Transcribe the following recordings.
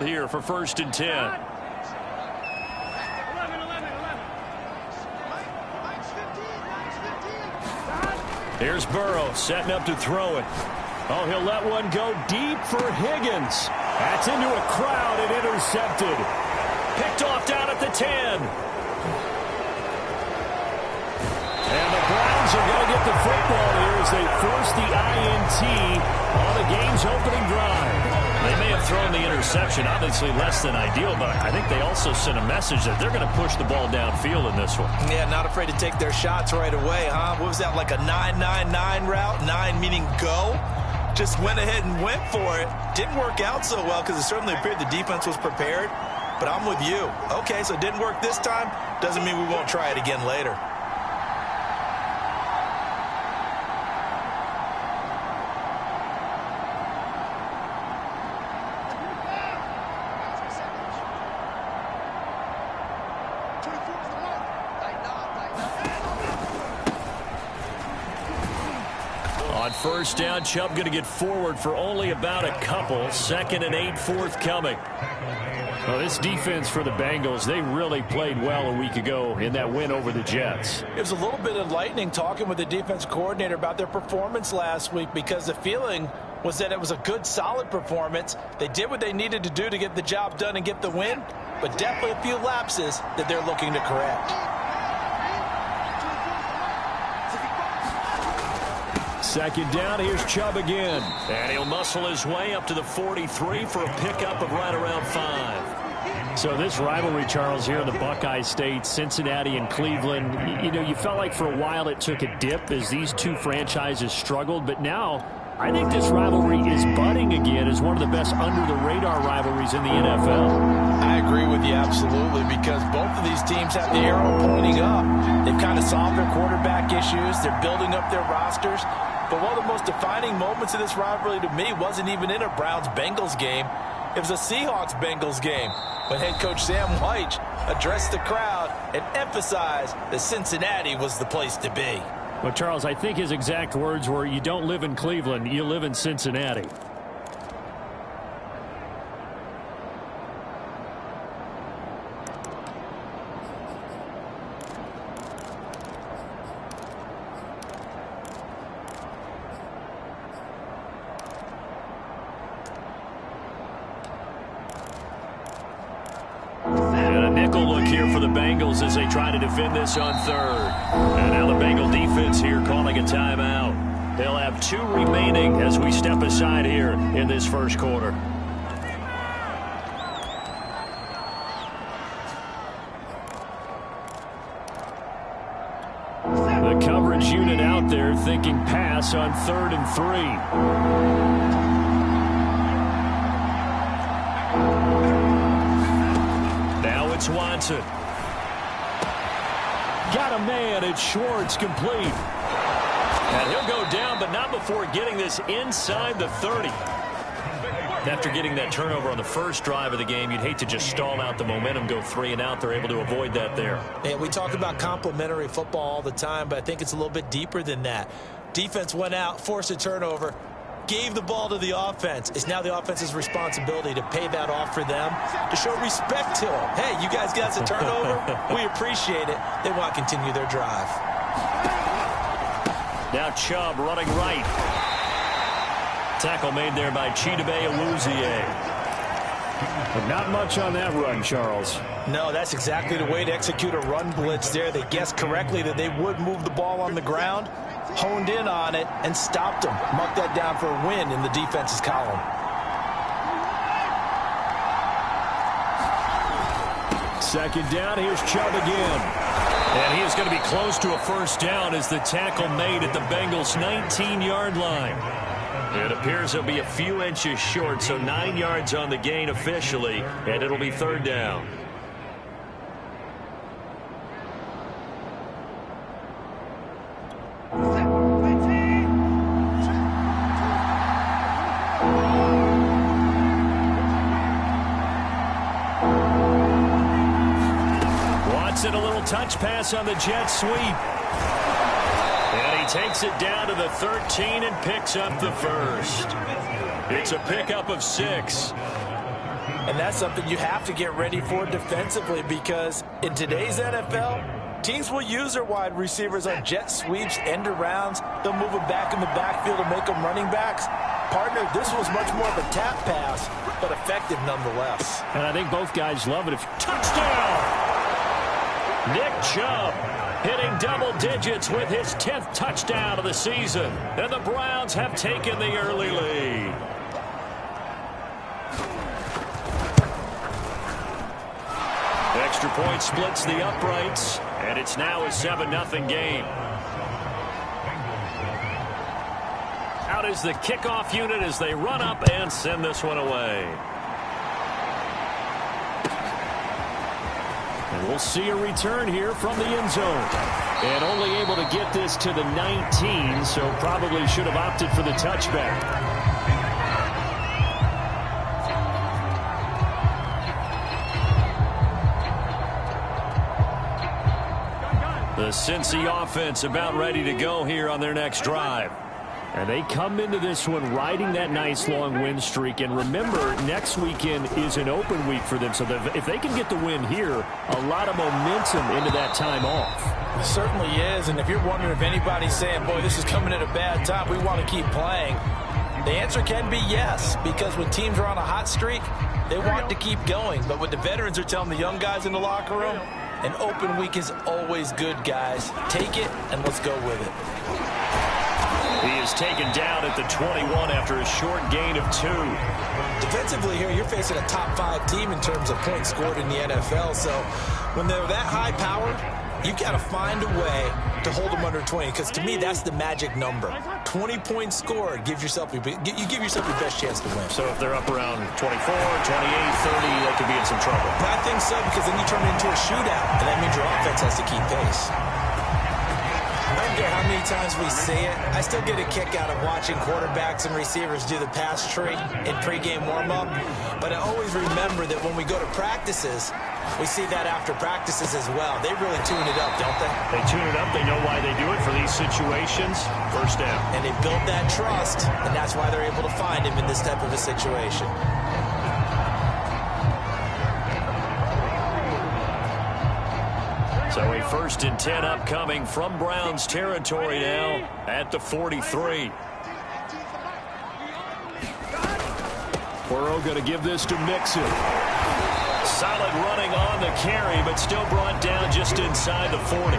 Here for 1st and 10. Here's Burrow setting up to throw it. Oh, he'll let one go deep for Higgins. That's into a crowd and intercepted. Picked off down at the 10. And the Browns are going to get the football here as they force the INT on the game's opening drive. They may have thrown the interception, obviously less than ideal, but I think they also sent a message that they're going to push the ball downfield in this one. Yeah, not afraid to take their shots right away, huh? What was that, like a 9-9-9 route? 9 meaning go? Just went ahead and went for it. Didn't work out so well because it certainly appeared the defense was prepared. But I'm with you. Okay, so it didn't work this time. Doesn't mean we won't try it again later. On 1st down, Chubb going to get forward for only about a couple. 2nd and 8 forthcoming. Well, this defense for the Bengals, they really played well a week ago in that win over the Jets. It was a little bit enlightening talking with the defense coordinator about their performance last week because the feeling was that it was a good, solid performance. They did what they needed to do to get the job done and get the win, but definitely a few lapses that they're looking to correct. 2nd down, here's Chubb again. And he'll muscle his way up to the 43 for a pickup of right around 5. So this rivalry, Charles, here in the Buckeye State, Cincinnati and Cleveland, you know, you felt like for a while it took a dip as these two franchises struggled. But now I think this rivalry is budding again as one of the best under-the-radar rivalries in the NFL. I agree with you absolutely because both of these teams have the arrow pointing up. They've kind of solved their quarterback issues. They're building up their rosters. But one of the most defining moments of this rivalry to me wasn't even in a Browns-Bengals game. It was a Seahawks-Bengals game when head coach Sam Wyche addressed the crowd and emphasized that Cincinnati was the place to be. Well, Charles, I think his exact words were, you don't live in Cleveland, you live in Cincinnati. Bengals as they try to defend this on 3rd. And now the Bengal defense here calling a timeout. They'll have 2 remaining as we step aside here in this 1st quarter. The coverage unit out there thinking pass on 3rd and 3. Now it's Watson. Got a man. It's Schwartz, complete. And he'll go down, but not before getting this inside the 30. After getting that turnover on the first drive of the game, you'd hate to just stall out the momentum, go 3 and out. They're able to avoid that there. And we talk about complementary football all the time, but I think it's a little bit deeper than that. Defense went out, forced a turnover, gave the ball to the offense. It's now the offense's responsibility to pay that off for them, to show respect to them. Hey, you guys got a turnover? We appreciate it. They want to continue their drive. Now Chubb running right. Tackle made there by Chidobe Awuzie. Not much on that run, Charles. No, that's exactly the way to execute a run blitz there. They guessed correctly that they would move the ball on the ground, honed in on it, and stopped them. Marked that down for a win in the defense's column. Second down, here's Chubb again. And he is going to be close to a first down as the tackle made at the Bengals' 19-yard line. It appears he'll be a few inches short, so 9 yards on the gain officially, and it'll be 3rd down. Watson, a little touch pass on the jet sweep. And he takes it down to the 13 and picks up the first. It's a pickup of 6. And that's something you have to get ready for defensively, because in today's NFL, teams will use their wide receivers on jet sweeps, end arounds. They'll move them back in the backfield to make them running backs. Partner, this was much more of a tap pass, but effective nonetheless. And I think both guys love it. Touchdown! Nick Chubb hitting double digits with his 10th touchdown of the season. And the Browns have taken the early lead. Extra point splits the uprights, and it's now a 7-0 game. Out is the kickoff unit as they run up and send this one away. And we'll see a return here from the end zone. And only able to get this to the 19, so probably should have opted for the touchback. The Cincy offense about ready to go here on their next drive. And they come into this one riding that nice long win streak. And remember, next weekend is an open week for them. So if they can get the win here, a lot of momentum into that time off. It certainly is. And if you're wondering if anybody's saying, boy, this is coming at a bad time, we want to keep playing, the answer can be yes. Because when teams are on a hot streak, they want to keep going. But what the veterans are telling the young guys in the locker room, an open week is always good, guys. Take it, and let's go with it. He is taken down at the 21 after a short gain of 2. Defensively here, you're facing a top 5 team in terms of points scored in the NFL. So when they're that high powered, you got to find a way to hold them under 20, because to me, that's the magic number. 20 points scored, you give yourself your best chance to win. So if they're up around 24, 28, 30, they could be in some trouble. I think so, because then you turn it into a shootout, and that means your offense has to keep pace. I don't care how many times we see it, I still get a kick out of watching quarterbacks and receivers do the pass tree in pregame warm-up. But I always remember that when we go to practices, we see that after practices as well. They really tune it up, don't they? They tune it up. They know why they do it for these situations. First down. And they build that trust, and that's why they're able to find him in this type of a situation. So a 1st and 10 upcoming from Browns territory now at the 43. Burrow going to give this to Mixon. Solid running on the carry, but still brought down just inside the 40.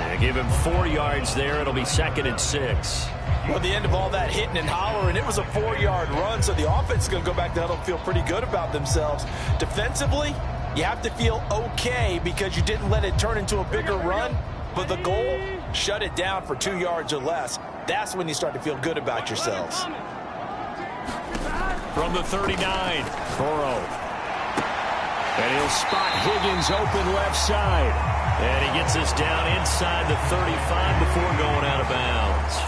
And give him 4 yards there. It'll be 2nd and 6. Well, the end of all that hitting and hollering, it was a 4-yard run, so the offense is going to go back to huddle and feel pretty good about themselves. Defensively, you have to feel okay because you didn't let it turn into a bigger run, but the goal, shut it down for 2 yards or less. That's when you start to feel good about yourselves. From the 39, Burrow. And he'll spot Higgins open left side. And he gets us down inside the 35 before going out of bounds.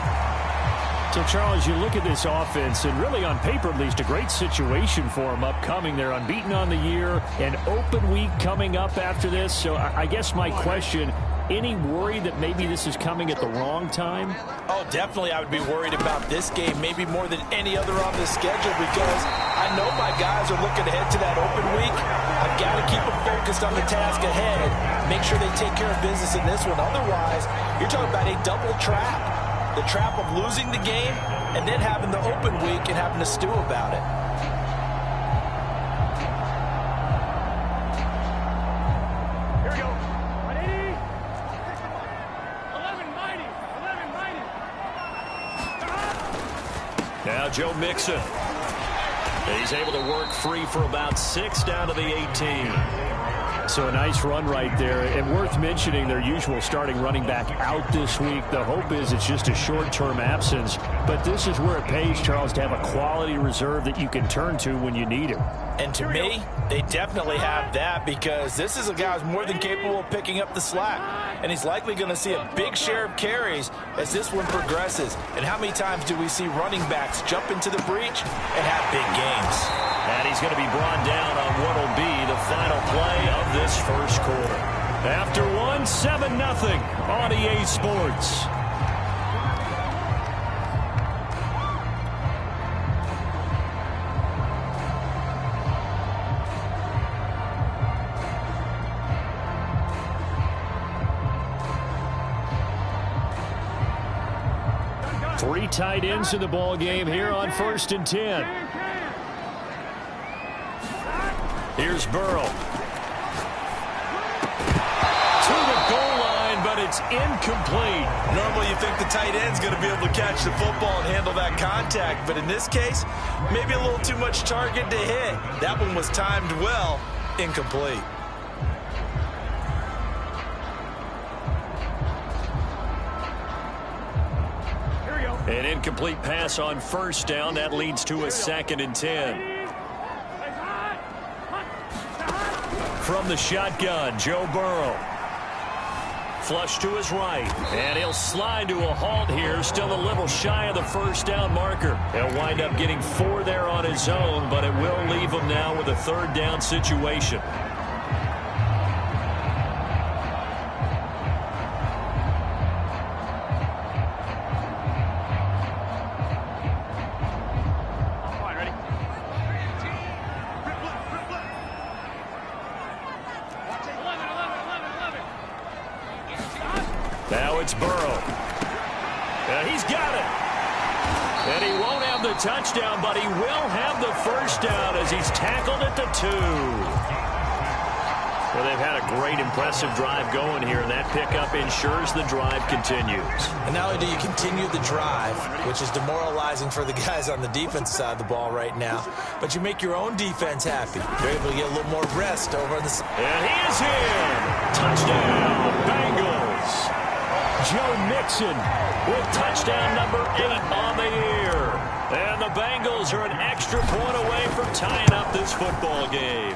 So, Charles, you look at this offense, and really on paper at least, a great situation for them upcoming. They're unbeaten on the year, an open week coming up after this. So I guess my question, any worry that maybe this is coming at the wrong time? Oh, definitely I would be worried about this game, maybe more than any other on the schedule, because I know my guys are looking ahead to that open week. I've got to keep them focused on the task ahead, make sure they take care of business in this one. Otherwise, you're talking about a double trap. The trap of losing the game and then having the open week and having to stew about it. Here we go. 180. 1190. Now Joe Mixon. He's able to work free for about 6 down to the 18. So a nice run right there, and worth mentioning their usual starting running back out this week. The hope is it's just a short-term absence, but this is where it pays, Charles, to have a quality reserve that you can turn to when you need him. And to me, they definitely have that, because this is a guy who's more than capable of picking up the slack, and he's likely going to see a big share of carries as this one progresses. And how many times do we see running backs jump into the breach and have big games? And he's going to be brought down on what will be the final play of this first quarter. After one, 7-0 on EA Sports. Three tight ends in the ball game here on 1st and 10. Here's Burrow. To the goal line, but it's incomplete. Normally you think the tight end's going to be able to catch the football and handle that contact, but in this case, maybe a little too much target to hit. That one was timed well, incomplete. An incomplete pass on 1st down. That leads to a 2nd and 10. From the shotgun, Joe Burrow. Flush to his right. And he'll slide to a halt here. Still a little shy of the 1st down marker. He'll wind up getting 4 there on his own, but it will leave him now with a 3rd down situation. Now it's Burrow. He's got it. And he won't have the touchdown, but he will have the 1st down as he's tackled at the 2. Well, they've had a great, impressive drive going here, and that pickup ensures the drive continues. And not only do you continue the drive, which is demoralizing for the guys on the defense side of the ball right now, but you make your own defense happy. You're able to get a little more rest over on the side. And he is in. Touchdown, Bengals. Joe Mixon with touchdown number 8 on the year. And the Bengals are an extra point away from tying up this football game.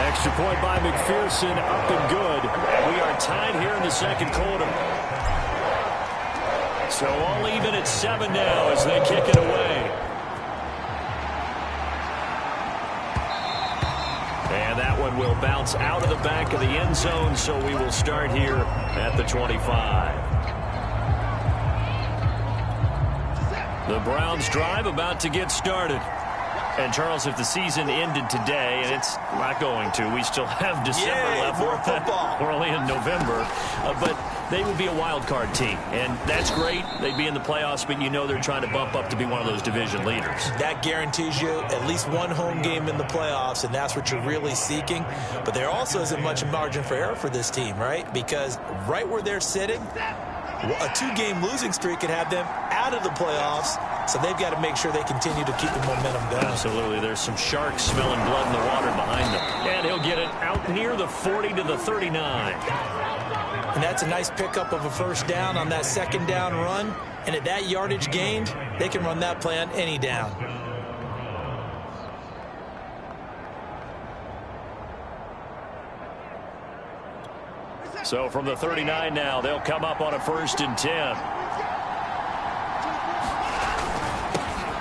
Extra point by McPherson, up and good. And we are tied here in the 2nd quarter. So all even at 7 now as they kick it away. And that one will bounce out of the back of the end zone, so we will start here at the 25. The Browns drive about to get started. And, Charles, if the season ended today, and it's not going to, we still have December left. More football. We're only in November. But they would be a wild card team. And that's great. They'd be in the playoffs, but you know they're trying to bump up to be one of those division leaders. That guarantees you at least one home game in the playoffs, and that's what you're really seeking. But there also isn't much margin for error for this team, right? Because right where they're sitting, a 2-game losing streak could have them out of the playoffs. So they've got to make sure they continue to keep the momentum going. Absolutely. There's some sharks smelling blood in the water behind them. And he'll get it out near the 40 to the 39. And that's a nice pickup of a 1st down on that 2nd down run. And at that yardage gained, they can run that play on any down. So from the 39 now, they'll come up on a 1st and 10.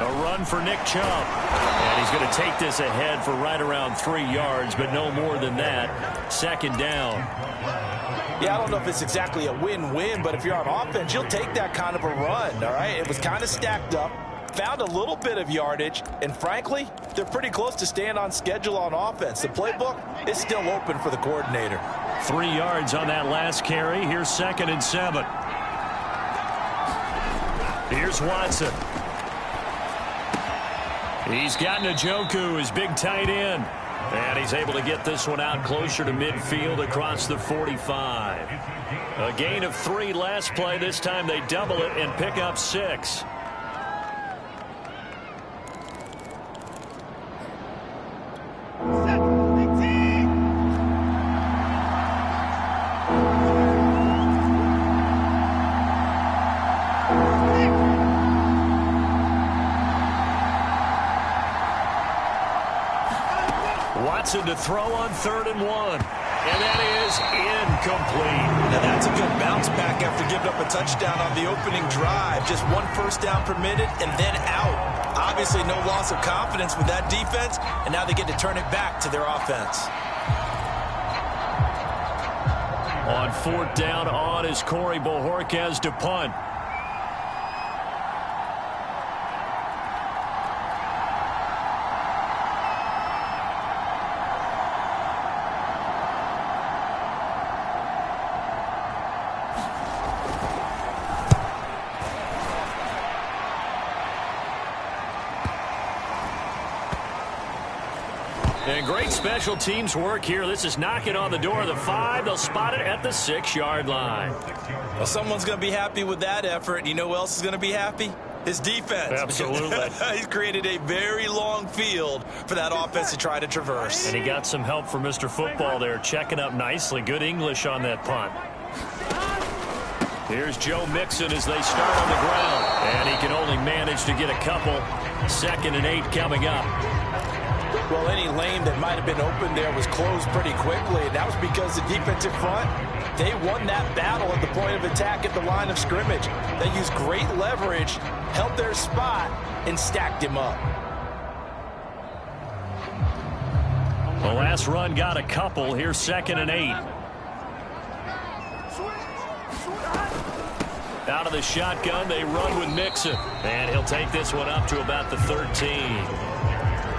A run for Nick Chubb. And he's going to take this ahead for right around 3 yards, but no more than that. 2nd down. Yeah, I don't know if it's exactly a win-win, but if you're on offense, you'll take that kind of a run, all right? It was kind of stacked up, found a little bit of yardage, and frankly, they're pretty close to staying on schedule on offense. The playbook is still open for the coordinator. 3 yards on that last carry. Here's 2nd and 7. Here's Watson. He's got Njoku, his big tight end. And he's able to get this one out closer to midfield across the 45. A gain of 3 last play. This time they double it and pick up 6. Watson to throw on 3rd and 1. And that is incomplete. Now that's a good bounce back after giving up a touchdown on the opening drive. Just 1 1st down permitted and then out. Obviously no loss of confidence with that defense, and now they get to turn it back to their offense. On 4th down, on is Corey Bojorquez to punt. And great special teams work here. This is knocking on the door of the 5. They'll spot it at the 6-yard line. Well, someone's going to be happy with that effort. You know who else is going to be happy? His defense. Absolutely. He's created a very long field for that offense to try to traverse. And he got some help from Mr. Football there, checking up nicely. Good English on that punt. Here's Joe Mixon as they start on the ground. And he can only manage to get a couple. 2nd and 8 coming up. Well, any lane that might have been open there was closed pretty quickly, and that was because the defensive front, they won that battle at the point of attack at the line of scrimmage. They used great leverage, held their spot, and stacked him up. The last run got a couple. Here's 2nd and 8. Out of the shotgun, they run with Mixon. And he'll take this one up to about the 13.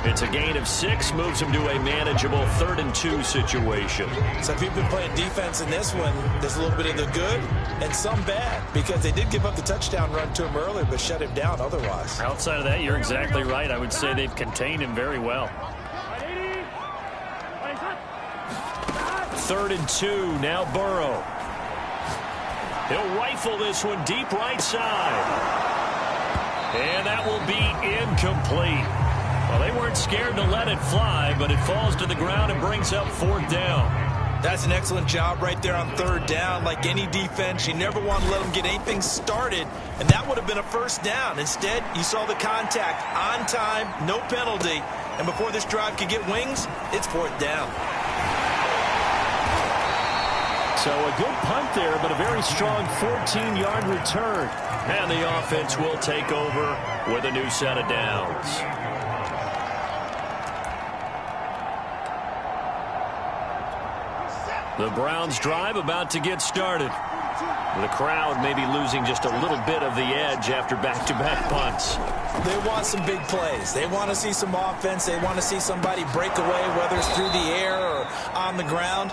It's a gain of 6, moves him to a manageable 3rd and 2 situation. So if you've been playing defense in this one, there's a little bit of the good and some bad, because they did give up the touchdown run to him earlier, but shut him down otherwise. Outside of that, you're exactly right. I would say they've contained him very well. 3rd and 2, now Burrow. He'll rifle this one deep right side. And that will be incomplete. Well, they weren't scared to let it fly, but it falls to the ground and brings up 4th down. That's an excellent job right there on 3rd down. Like any defense, you never want to let them get anything started, and that would have been a 1st down. Instead, you saw the contact on time, no penalty, and before this drive could get wings, it's 4th down. So a good punt there, but a very strong 14-yard return. And the offense will take over with a new set of downs. The Browns drive about to get started. The crowd may be losing just a little bit of the edge after back-to-back punts. They want some big plays. They want to see some offense. They want to see somebody break away, whether it's through the air or on the ground.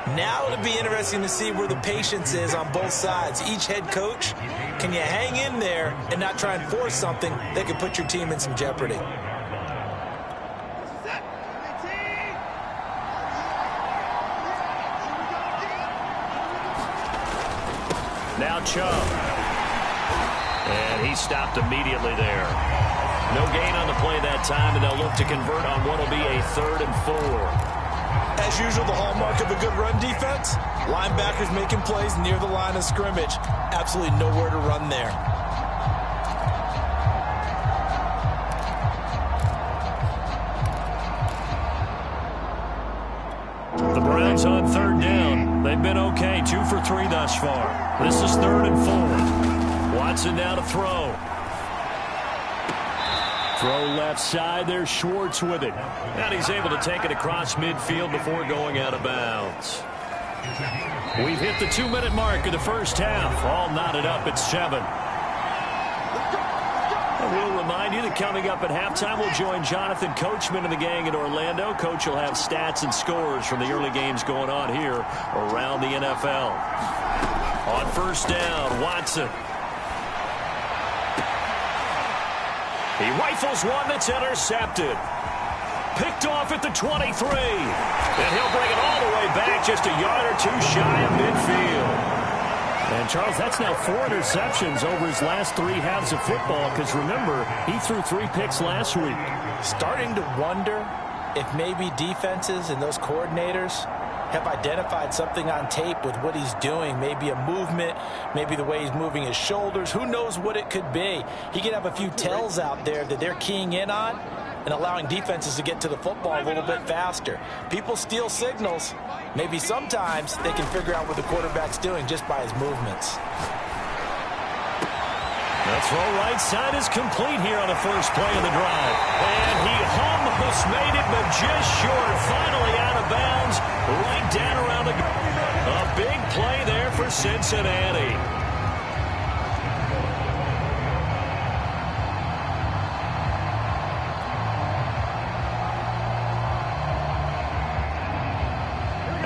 Now it'll be interesting to see where the patience is on both sides. Each head coach, can you hang in there and not try and force something that could put your team in some jeopardy? Now Chubb. And he stopped immediately there. No gain on the play that time, and they'll look to convert on what will be a 3rd and 4. As usual, the hallmark of a good run defense, linebackers making plays near the line of scrimmage. Absolutely nowhere to run there. The Browns on 3rd down. They've been okay, 2 for 3 thus far. This is 3rd and 4. Watson now to throw. Throw left side. There's Schwartz with it. And he's able to take it across midfield before going out of bounds. We've hit the 2-minute mark of the first half. All knotted up at 7. And we'll remind you that coming up at halftime, we'll join Jonathan Coachman and the gang in Orlando. Coach will have stats and scores from the early games going on here around the NFL. On 1st down, Watson. He rifles one that's intercepted. Picked off at the 23. And he'll bring it all the way back, just a yard or 2 shy of midfield. And, Charles, that's now 4 interceptions over his last 3 halves of football, because, remember, he threw 3 picks last week. Starting to wonder if maybe defenses and those coordinators have identified something on tape with what he's doing. Maybe a movement, maybe the way he's moving his shoulders. Who knows what it could be? He could have a few tells out there that they're keying in on and allowing defenses to get to the football a little bit faster. People steal signals. Maybe sometimes they can figure out what the quarterback's doing just by his movements. The throw right side is complete here on the first play of the drive. And he almost made it, but just short. Finally out of bounds, right down around the goal. A big play there for Cincinnati.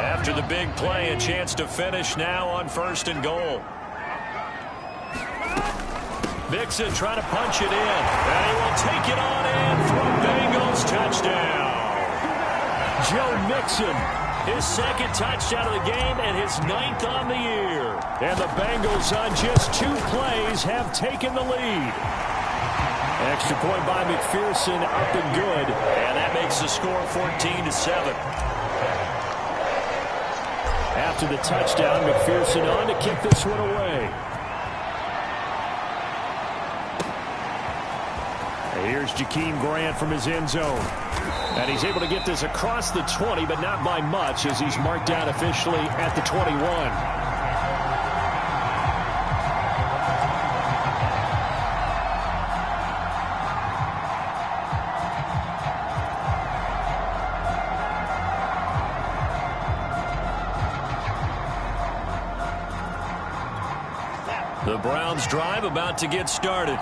After the big play, a chance to finish now on 1st and goal. Mixon trying to punch it in. And he will take it on in for a Bengals touchdown. Joe Mixon, his second touchdown of the game and his 9th on the year. And the Bengals on just 2 plays have taken the lead. Extra point by McPherson, up and good. And that makes the score 14-7. After the touchdown, McPherson on to kick this one away. Here's Jakeem Grant from his end zone. And he's able to get this across the 20, but not by much, as he's marked down officially at the 21. The Browns drive about to get started.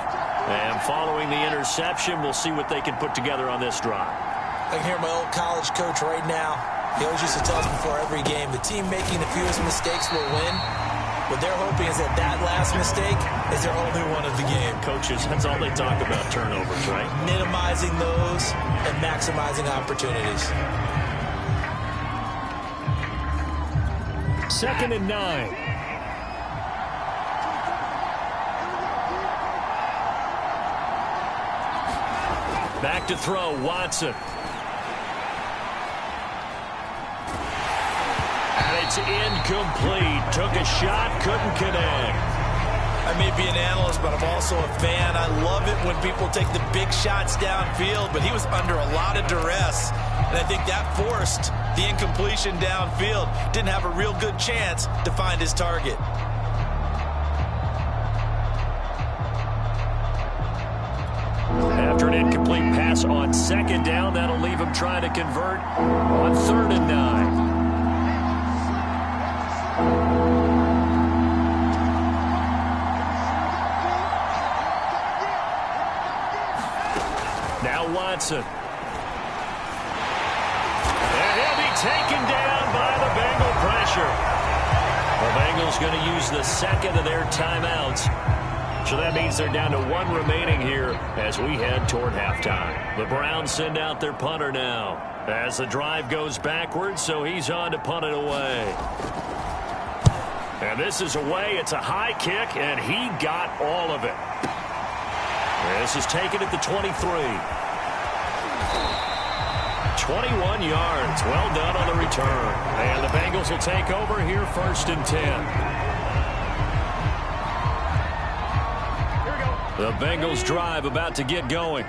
And following the interception, we'll see what they can put together on this drive. I can hear my old college coach right now. He always used to tell us before every game, the team making the fewest mistakes will win. What they're hoping is that that last mistake is their only one of the game. Coaches, that's all they talk about, turnovers, right? Minimizing those and maximizing opportunities. 2nd and 9. Back to throw, Watson. And it's incomplete. Took a shot, couldn't connect. I may be an analyst, but I'm also a fan. I love it when people take the big shots downfield, but he was under a lot of duress. And I think that forced the incompletion downfield. Didn't have a real good chance to find his target. After an incomplete pass on 2nd down, that'll leave him trying to convert on 3rd and 9. Now Watson. And he'll be taken down by the Bengal pressure. The Bengals going to use the 2nd of their timeouts. So that means they're down to 1 remaining here as we head toward halftime. The Browns send out their punter now as the drive goes backwards, so he's on to punt it away. And this is away. It's a high kick, and he got all of it. This is taken at the 23. 21 yards. Well done on the return. And the Bengals will take over here 1st and 10. The Bengals drive about to get going.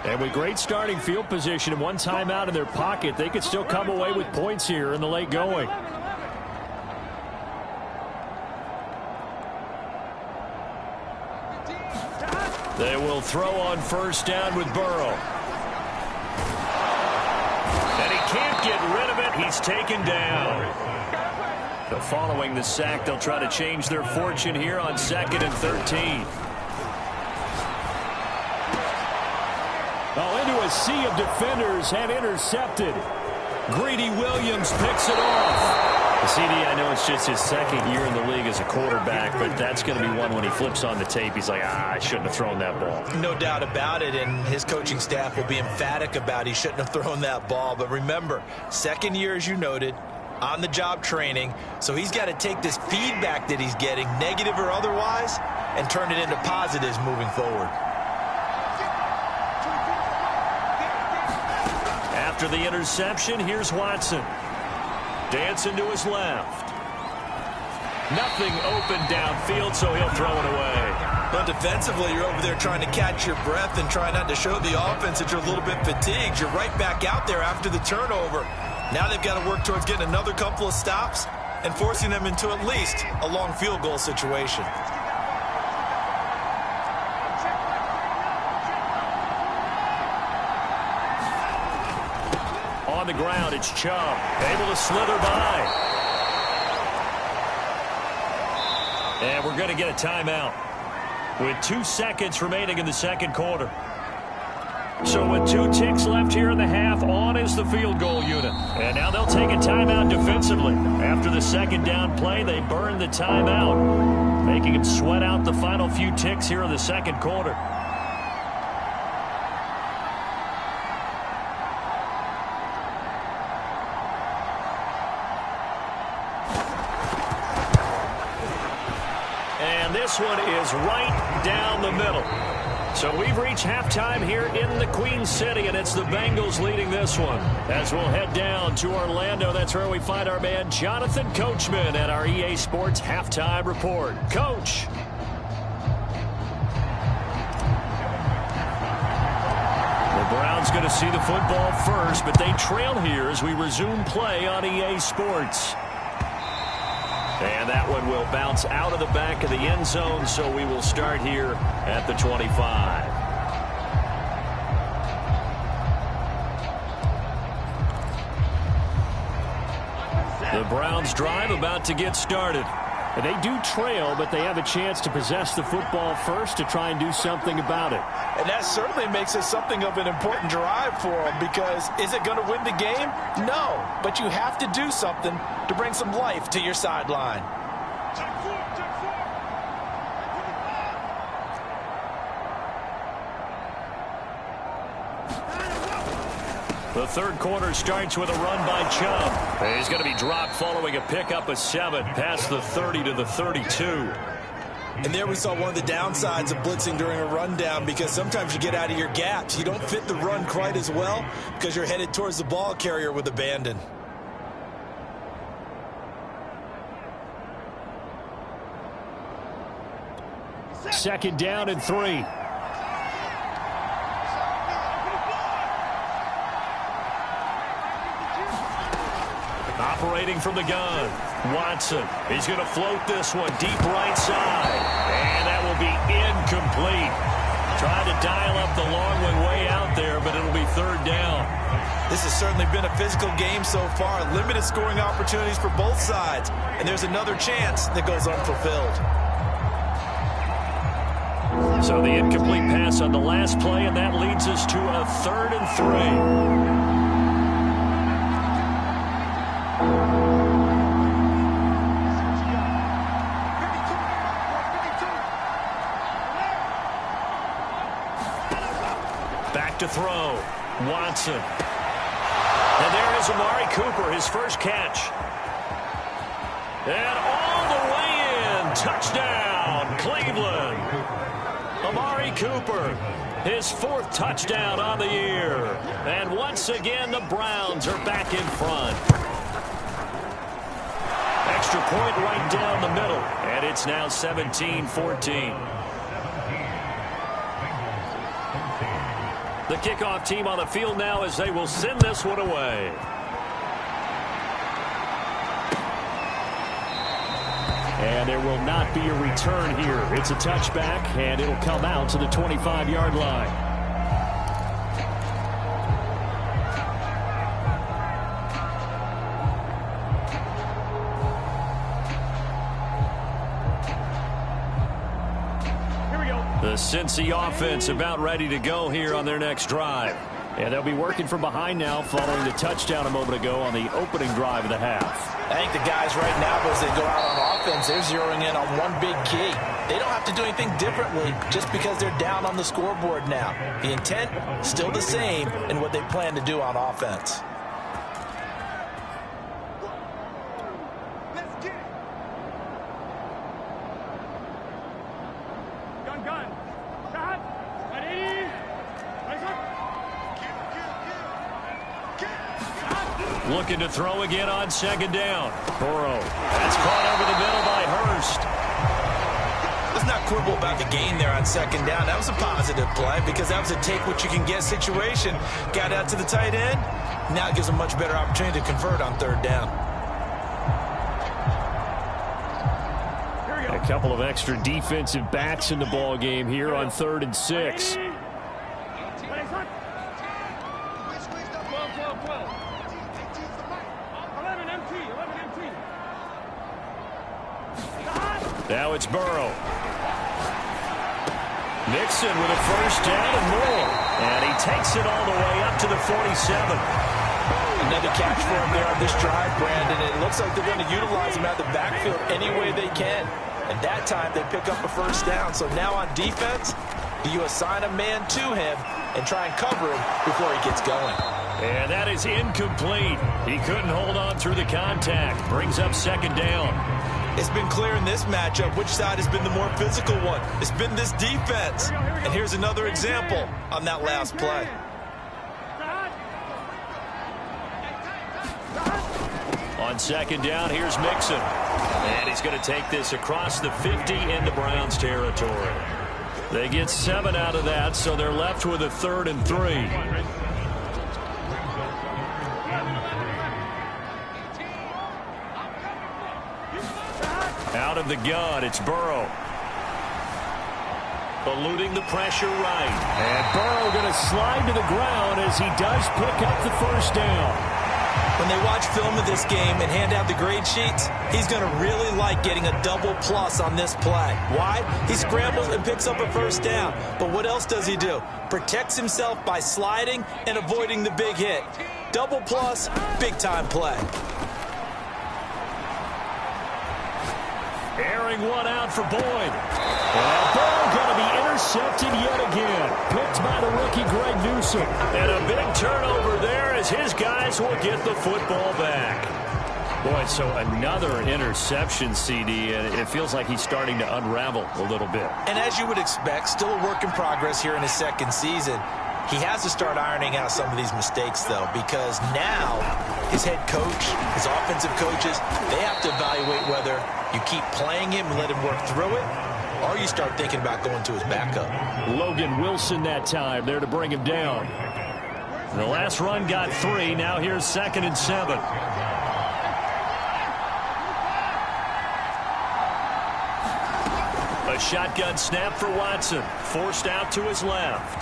And with great starting field position and 1 timeout in their pocket, they could still come away with points here in the late going. They will throw on 1st down with Burrow. And he can't get rid of it. He's taken down. But following the sack, they'll try to change their fortune here on 2nd and 13. Oh, into a sea of defenders and intercepted. Greedy Williams picks it off. CD, I know it's just his 2nd year in the league as a quarterback, but that's going to be one when he flips on the tape. He's like, I shouldn't have thrown that ball. No doubt about it, and his coaching staff will be emphatic about he shouldn't have thrown that ball. But remember, 2nd year, as you noted, on-the-job training, so he's got to take this feedback that he's getting, negative or otherwise, and turn it into positives moving forward. After the interception, here's Watson. Dancing to his left. Nothing open downfield, so he'll throw it away. But defensively, you're over there trying to catch your breath and try not to show the offense that you're a little bit fatigued. You're right back out there after the turnover. Now they've got to work towards getting another couple of stops and forcing them into at least a long field goal situation. On the ground, it's Chubb, able to slither by. And we're going to get a timeout with 2 seconds remaining in the 2nd quarter. So with 2 ticks left here in the half, on is the field goal unit. And now they'll take a timeout defensively. After the 2nd down play, they burn the timeout, making them sweat out the final few ticks here in the 2nd quarter. And this one is right down the middle. So we've reached halftime here in the Queen City, and it's the Bengals leading this one. As we'll head down to Orlando, that's where we find our man Jonathan Coachman at our EA Sports Halftime Report. Coach. The Browns going to see the football first, but they trail here as we resume play on EA Sports. And that one will bounce out of the back of the end zone, so we will start here at the 25. The Browns drive about to get started. And they do trail, but they have a chance to possess the football first to try and do something about it. And that certainly makes it something of an important drive for them, because is it going to win the game? No, but you have to do something to bring some life to your sideline. The third quarter starts with a run by Chubb. He's going to be dropped following a pickup of 7 past the 30 to the 32. And there we saw one of the downsides of blitzing during a rundown, because sometimes you get out of your gaps. You don't fit the run quite as well because you're headed towards the ball carrier with abandon. Second down and 3. Operating from the gun, Watson. He's going to float this one deep right side. And that will be incomplete. Trying to dial up the long one way out there, but it'll be third down. This has certainly been a physical game so far. Limited scoring opportunities for both sides. And there's another chance that goes unfulfilled. So the incomplete pass on the last play, and that leads us to a 3rd and 3. Back to throw. Watson. And there is Amari Cooper, his first catch. And all the way in. Touchdown, Cleveland. Amari Cooper, his 4th touchdown on the year. And once again, the Browns are back in front. Extra point right down the middle. And it's now 17-14. The kickoff team on the field now as they will send this one away. And there will not be a return here. It's a touchback, and it'll come out to the 25-yard line. The Cincy offense about ready to go here on their next drive. And they'll be working from behind now following the touchdown a moment ago on the opening drive of the half. I think the guys right now, as they go out on offense, they're zeroing in on one big key. They don't have to do anything differently just because they're down on the scoreboard now. The intent, still the same in what they plan to do on offense. Looking to throw again on second down. Burrow. That's caught over the middle by Hurst. Let's not quibble about the gain there on second down. That was a positive play because that was a take-what-you-can-get situation. Got out to the tight end. Now it gives them a much better opportunity to convert on third down. A couple of extra defensive backs in the ball game here on 3rd and 6. Now it's Burrow. Mixon with a first down and more. And he takes it all the way up to the 47. Another catch for him there on this drive, Brandon. It looks like they're going to utilize him out of the backfield any way they can. And that time they pick up a first down. So now on defense, do you assign a man to him and try and cover him before he gets going? And that is incomplete. He couldn't hold on through the contact. Brings up second down. It's been clear in this matchup which side has been the more physical one. It's been this defense. And here's another example on that last play. On second down, here's Mixon. And he's going to take this across the 50 into Browns territory. They get 7 out of that, so they're left with a 3rd and 3. Out of the gun, it's Burrow. Eluding the pressure right. And Burrow going to slide to the ground as he does pick up the first down. When they watch film of this game and hand out the grade sheets, he's going to really like getting a double plus on this play. Why? He scrambles and picks up a first down. But what else does he do? Protects himself by sliding and avoiding the big hit. Double plus, big-time play. Airing one out for Boyd. And Burrow going to be intercepted yet again. Picked by the rookie Greg Newsome. And a big turnover there as his guys will get the football back. Boy, so another interception, CD, and it feels like he's starting to unravel a little bit. And as you would expect, still a work in progress here in his second season. He has to start ironing out some of these mistakes, though, because now his head coach, his offensive coaches, they have to evaluate whether you keep playing him and let him work through it, or you start thinking about going to his backup. Logan Wilson that time there to bring him down. The last run got 3. Now here's 2nd and 7. A shotgun snap for Watson. Forced out to his left.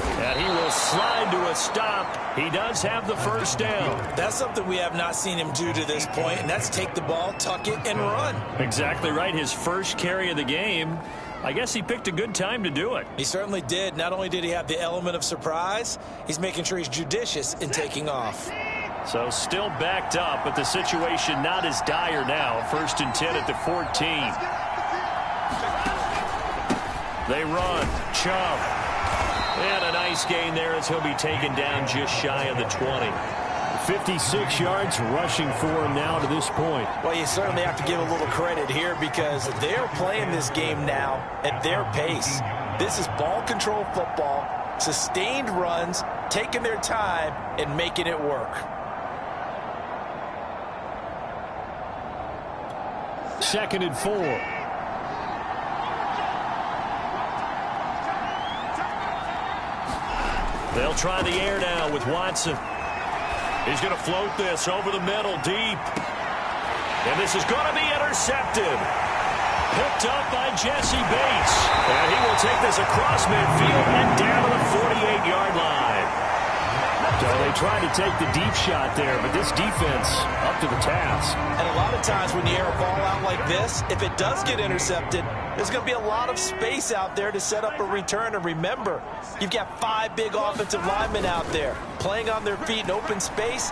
And he will slide to a stop. He does have the first down. That's something we have not seen him do to this point, and that's take the ball, tuck it, and run. Exactly right. His first carry of the game. I guess he picked a good time to do it. He certainly did. Not only did he have the element of surprise, he's making sure he's judicious in taking off. So still backed up, but the situation not as dire now. 1st and 10 at the 14. They run. Chubb. And a nice gain there as he'll be taken down just shy of the 20. 56 yards rushing for him now to this point. Well, you certainly have to give a little credit here because they're playing this game now at their pace. This is ball control football, sustained runs, taking their time and making it work. 2nd and 4. They'll try the air now with Watson. He's going to float this over the middle deep. And this is going to be intercepted. Picked up by Jesse Bates. And he will take this across midfield and down to the 48-yard line. So they tried to take the deep shot there, but this defense up to the task. And a lot of times when you air a ball out like this, if it does get intercepted, there's going to be a lot of space out there to set up a return. And remember, you've got 5 big offensive linemen out there playing on their feet in open space.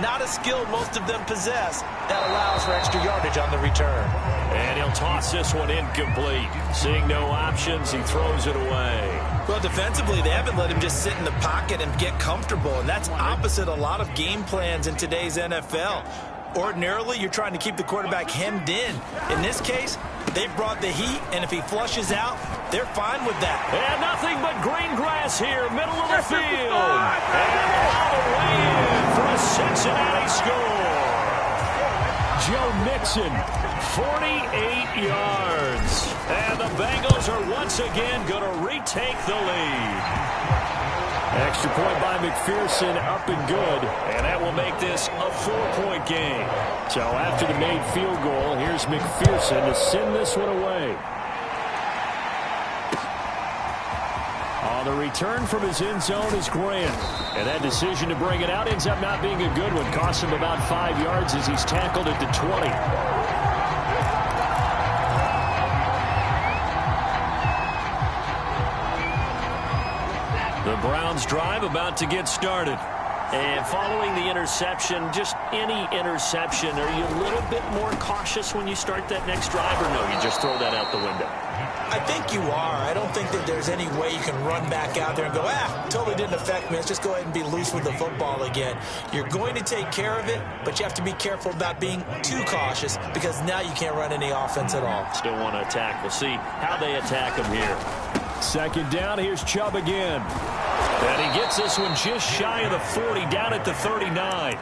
Not a skill most of them possess. That allows for extra yardage on the return. And he'll toss this one incomplete. Seeing no options, he throws it away. Well, defensively, they haven't let him just sit in the pocket and get comfortable. And that's opposite a lot of game plans in today's NFL. Ordinarily, you're trying to keep the quarterback hemmed in. In this case, they've brought the heat, and if he flushes out, they're fine with that. And nothing but green grass here, middle of the field. And all the way in for a Cincinnati score. Joe Mixon, 48 yards. And the Bengals are once again going to retake the lead. Extra point by McPherson, up and good. And that will make this a 4-point game. So after the made field goal, here's McPherson to send this one away. On the return from his end zone is Grant. And that decision to bring it out ends up not being a good one. Costs him about 5 yards as he's tackled at the 20. The Browns drive about to get started. And following the interception, just any interception, are you a little bit more cautious when you start that next drive, or no, you just throw that out the window? I think you are. I don't think that there's any way you can run back out there and go, totally didn't affect me. Let's just go ahead and be loose with the football again. You're going to take care of it, but you have to be careful about being too cautious because now you can't run any offense at all. Still want to attack. We'll see how they attack him here. Second down, here's Chubb again. And he gets this one just shy of the 40, down at the 39.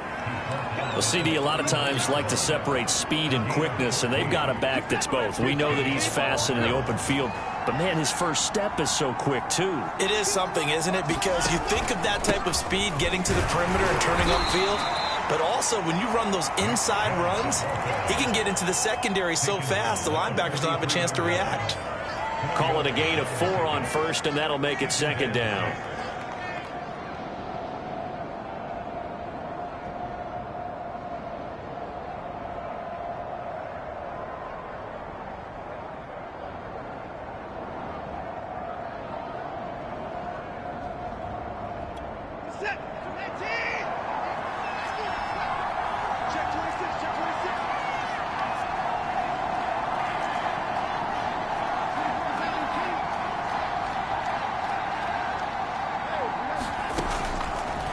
Well, CD, a lot of times like to separate speed and quickness, and they've got a back that's both. We know that he's fast in the open field, but, man, his first step is so quick, too. It is something, isn't it? Because you think of that type of speed getting to the perimeter and turning upfield, but also when you run those inside runs, he can get into the secondary so fast the linebackers don't have a chance to react. Call it a gain of 4 on first, and that'll make it second down.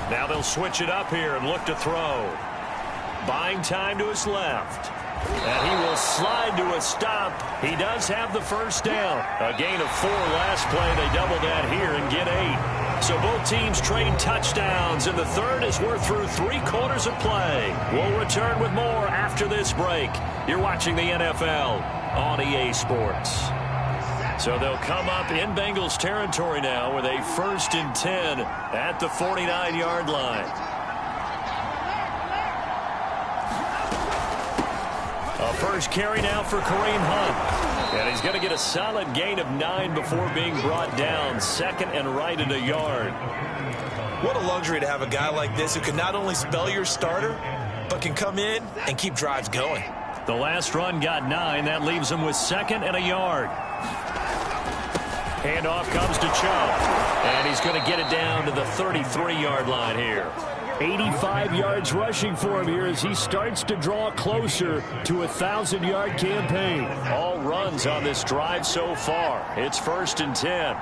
Now they'll switch it up here and look to throw. Buying time to his left. And he will slide to a stop. He does have the first down. A gain of 4 last play. They double that here and get 8. So both teams trade touchdowns in the third as we're through 3 quarters of play. We'll return with more after this break. You're watching the NFL on EA Sports. So they'll come up in Bengals territory now with a 1st and 10 at the 49-yard line. A first carry now for Kareem Hunt. And he's going to get a solid gain of 9 before being brought down. 2nd and right at a yard. What a luxury to have a guy like this who can not only spell your starter, but can come in and keep drives going. The last run got 9. That leaves him with 2nd and a yard. Handoff comes to Chubb, and he's going to get it down to the 33-yard line here. 85 yards rushing for him here as he starts to draw closer to a 1,000-yard campaign. All runs on this drive so far. It's 1st and 10.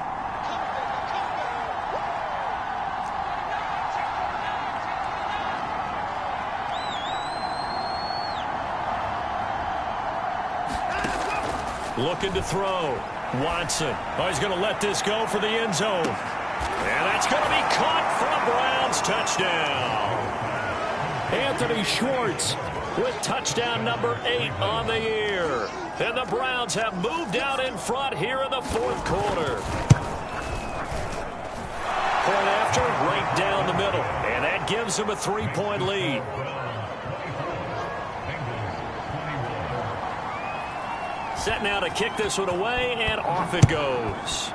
Looking to throw. Watson. Oh, he's going to let this go for the end zone. And that's going to be caught for a Browns touchdown. Anthony Schwartz with touchdown number 8 on the year. And the Browns have moved out in front here in the 4th quarter. Point after, right down the middle. And that gives them a 3-point lead. Set now to kick this one away, and off it goes.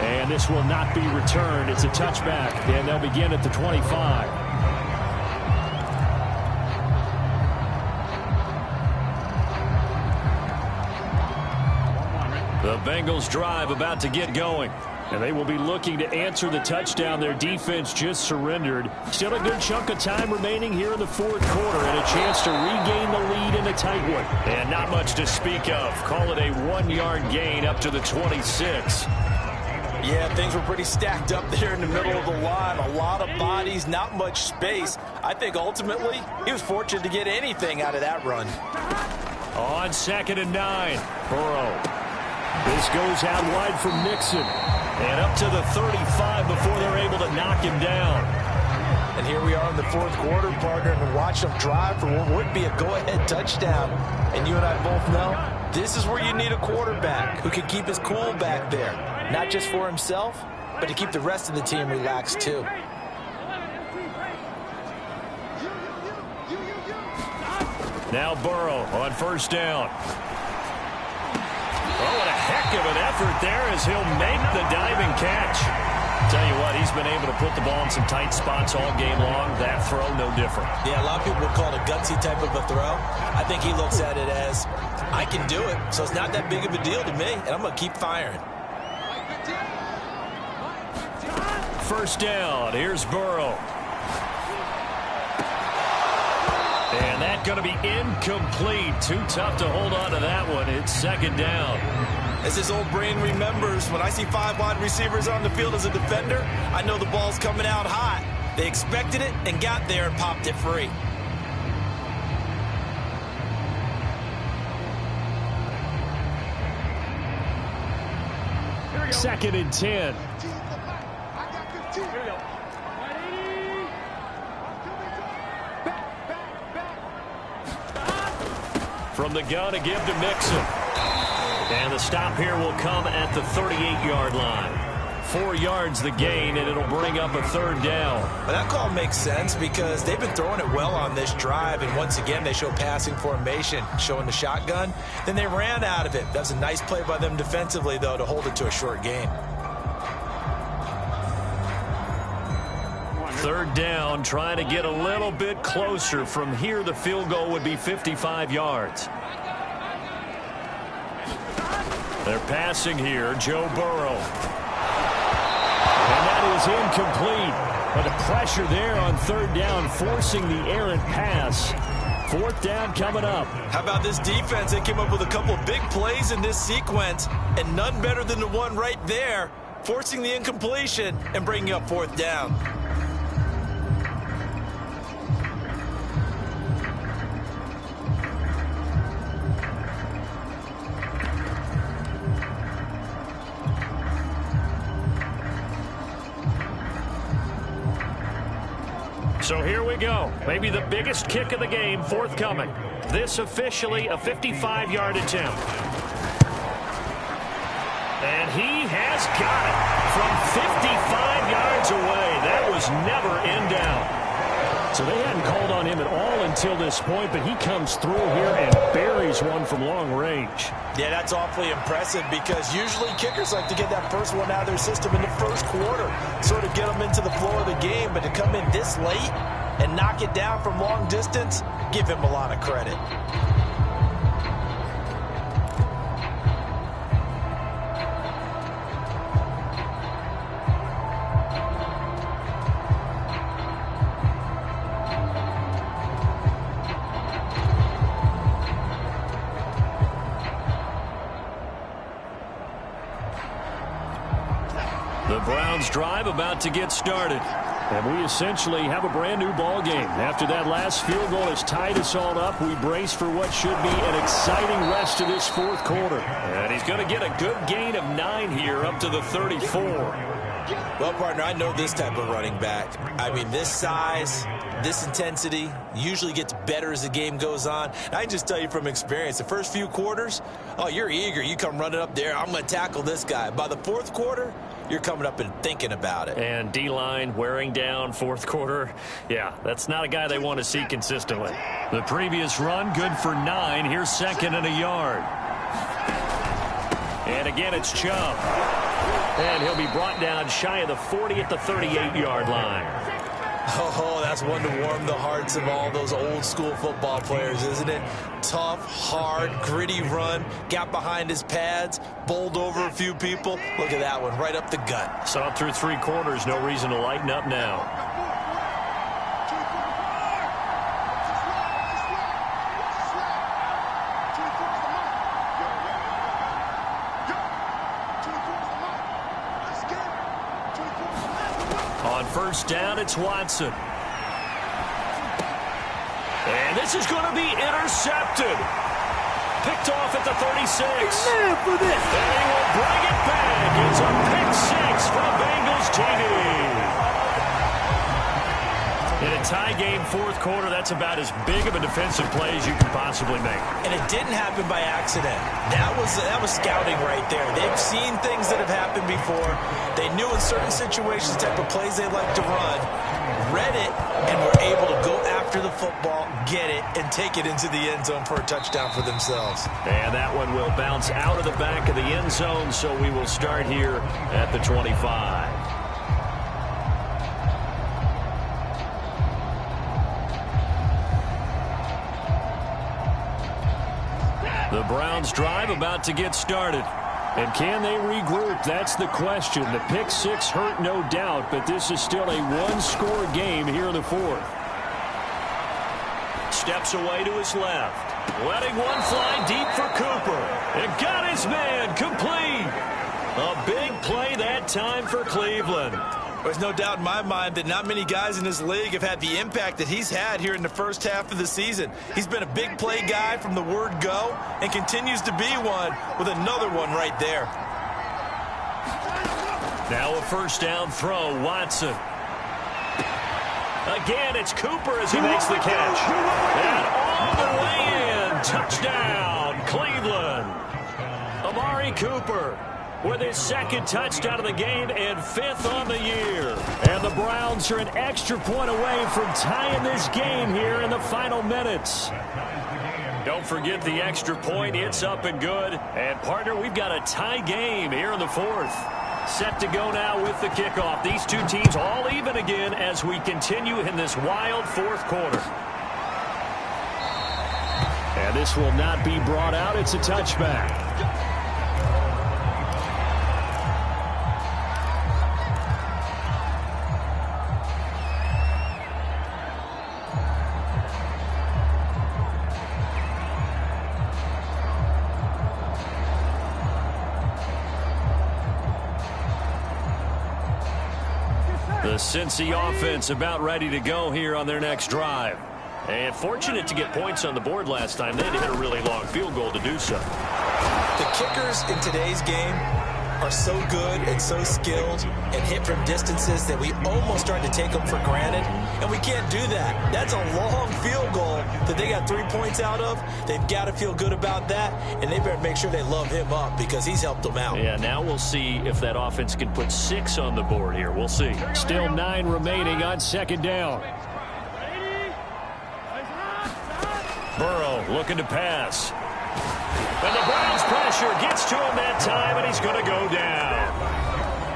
And this will not be returned. It's a touchback, and they'll begin at the 25. The Bengals drive about to get going. And they will be looking to answer the touchdown their defense just surrendered. Still a good chunk of time remaining here in the 4th quarter and a chance to regain the lead in a tight one. And not much to speak of. Call it a 1-yard gain up to the 26. Yeah, things were pretty stacked up there in the middle of the line. A lot of bodies, not much space. I think ultimately he was fortunate to get anything out of that run. On 2nd and 9, Burrow. This goes out wide from Mixon. And up to the 35 before they're able to knock him down. And here we are in the 4th quarter, partner, and watch them drive for what would be a go-ahead touchdown. And you and I both know this is where you need a quarterback who can keep his cool back there. Not just for himself, but to keep the rest of the team relaxed too. Now Burrow on 1st down. Oh, what a heck of an effort there as he'll make the diving catch. Tell you what, he's been able to put the ball in some tight spots all game long. That throw, no different. Yeah, a lot of people would call it a gutsy type of a throw. I think he looks at it as, I can do it, so it's not that big of a deal to me, and I'm going to keep firing. 1st down, here's Burrow. And that's going to be incomplete. Too tough to hold on to that one. It's second down. As his old brain remembers, when I see 5 wide receivers on the field as a defender, I know the ball's coming out hot. They expected it and got there and popped it free. Second and 10. From the gun, a give to Mixon. And the stop here will come at the 38-yard line. 4 yards the gain, and it'll bring up a third down. Well, that call makes sense because they've been throwing it well on this drive, and once again they show passing formation, showing the shotgun. Then they ran out of it. That was a nice play by them defensively, though, to hold it to a short gain. Third down, trying to get a little bit closer. From here, the field goal would be 55 yards. They're passing here, Joe Burrow. And that is incomplete. But the pressure there on third down, forcing the errant pass. Fourth down coming up. How about this defense? They came up with a couple of big plays in this sequence, and none better than the one right there, forcing the incompletion and bringing up fourth down. So here we go. Maybe the biggest kick of the game forthcoming. This officially a 55-yard attempt. And he has got it from 55 yards away. That was never in doubt. So they hadn't called on him at all until this point, but he comes through here and buries one from long range. Yeah, that's awfully impressive because usually kickers like to get that first one out of their system in the first quarter, sort of get them into the flow of the game, but to come in this late and knock it down from long distance, give him a lot of credit. The Browns drive about to get started. And we essentially have a brand new ball game. After that last field goal has tied us all up, we brace for what should be an exciting rest of this fourth quarter. And he's going to get a good gain of 9 here up to the 34. Well, partner, I know this type of running back. I mean, this size, this intensity usually gets better as the game goes on. And I can just tell you from experience, the first few quarters, oh, you're eager. You come running up there, I'm going to tackle this guy. By the fourth quarter, you're coming up and thinking about it. And D-line wearing down fourth quarter. Yeah, that's not a guy they want to see consistently. The previous run, good for 9. Here's second and a yard. And again, it's Chubb. And he'll be brought down shy of the 40 at the 38-yard line. Oh, that's one to warm the hearts of all those old school football players, isn't it? Tough, hard, gritty run, got behind his pads, bowled over a few people. Look at that one, right up the gut. Saw it through 3 quarters, no reason to lighten up now. On first down, it's Watson. And this is going to be intercepted. Picked off at the 36. Man for this. And he will bring it back. It's a pick 6 from Bengals TV. In a tie game fourth quarter, that's about as big of a defensive play as you can possibly make. And it didn't happen by accident. That was scouting right there. They've seen things that have happened before. They knew in certain situations the type of plays they like to run, read it, and were able to go after the football, get it, and take it into the end zone for a touchdown for themselves. And that one will bounce out of the back of the end zone, so we will start here at the 25. The Browns drive about to get started. And can they regroup? That's the question. The pick 6 hurt, no doubt, but this is still a one-score game here in the fourth. Steps away to his left. Letting one fly deep for Cooper. And got his man complete. A big play that time for Cleveland. There's no doubt in my mind that not many guys in this league have had the impact that he's had here in the first half of the season. He's been a big play guy from the word go and continues to be one with another one right there. Now a first down throw, Watson. Again, it's Cooper as he makes the catch. And all the way in, touchdown, Cleveland. Amari Cooper with his second touchdown of the game and 5th on the year. And the Browns are an extra point away from tying this game here in the final minutes. Don't forget the extra point. It's up and good. And, partner, we've got a tie game here in the 4th. Set to go now with the kickoff. These two teams all even again as we continue in this wild 4th quarter. And this will not be brought out. It's a touchback. The Cincy offense about ready to go here on their next drive. And fortunate to get points on the board last time. They had to hit a really long field goal to do so. The kickers in today's game are so good and so skilled and hit from distances that we almost start to take them for granted. And we can't do that. That's a long field goal that they got 3 points out of. They've got to feel good about that. And they better make sure they love him up because he's helped them out. Yeah, now we'll see if that offense can put 6 on the board here. We'll see. Still 9 remaining on second down. Burrow looking to pass. And the Browns pressure gets to him that time, and he's going to go down.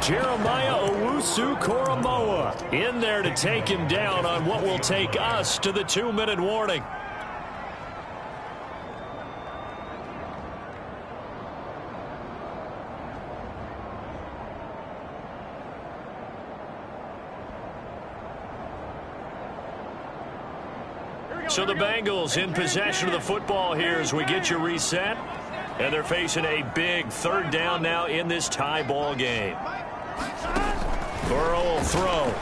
Jeremiah Owusu-Koramoah in there to take him down on what will take us to the 2-minute warning. So the Bengals in possession of the football here as we get you reset. And they're facing a big 3rd down now in this tie ball game. Burrow will throw.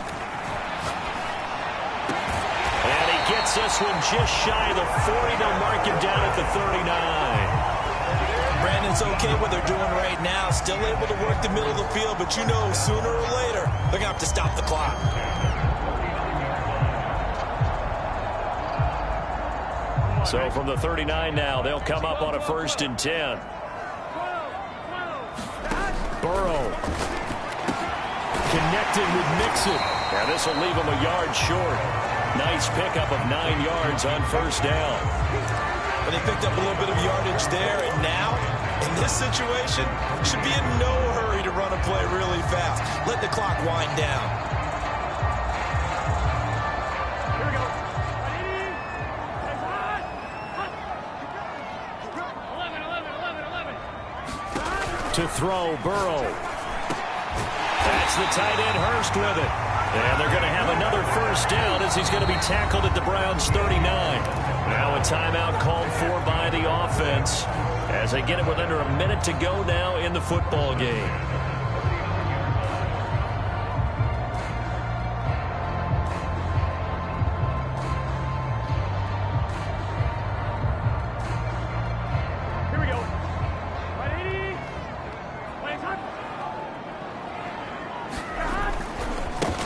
And he gets this one just shy of the 40. They'll mark him down at the 39. Brandon's okay what they're doing right now. Still able to work the middle of the field, but you know sooner or later they're going to have to stop the clock. So from the 39 now, they'll come up on a 1st and 10. Burrow connected with Mixon. Now this will leave him a yard short. Nice pickup of 9 yards on 1st down. But they picked up a little bit of yardage there, and now, in this situation, should be in no hurry to run a play really fast. Let the clock wind down. To throw, Burrow. That's the tight end, Hurst, with it. And they're going to have another 1st down as he's going to be tackled at the Browns' 39. Now a timeout called for by the offense as they get it with under a minute to go now in the football game.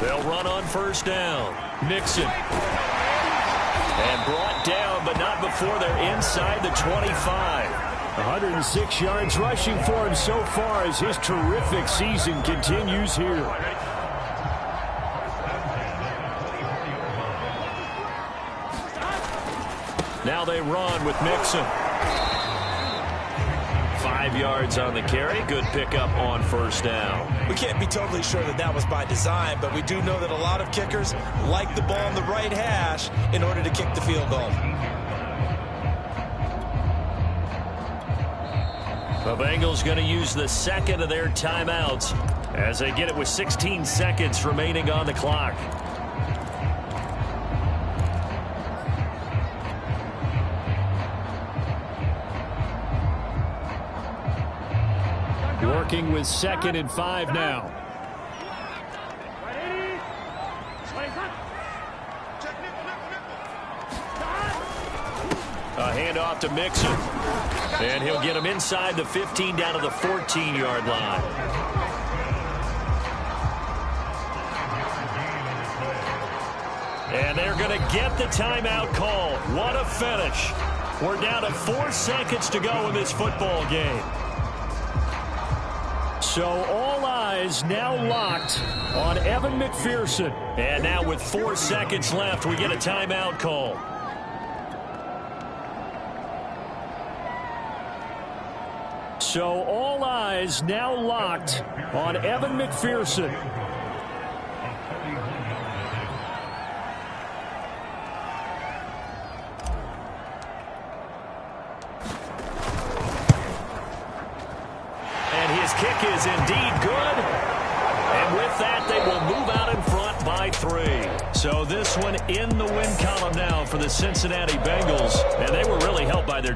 They'll run on 1st down. Mixon. And brought down, but not before they're inside the 25. 106 yards rushing for him so far as his terrific season continues here. Now they run with Mixon. 5 yards on the carry. Good pickup on 1st down. We can't be totally sure that that was by design, but we do know that a lot of kickers like the ball on the right hash in order to kick the field goal. The Bengals going to use the 2nd of their timeouts as they get it with 16 seconds remaining on the clock. Working with 2nd and 5 now. A handoff to Mixon. And he'll get him inside the 15 down to the 14-yard line. And they're going to get the timeout call. What a finish. We're down to 4 seconds to go in this football game. So all eyes now locked on Evan McPherson. And now with 4 seconds left, we get a timeout call. So all eyes now locked on Evan McPherson. And his kick is indeed good. And with that, they will move out in front by 3. So this one in the win column now for the Cincinnati Bengals. And they were really helped by their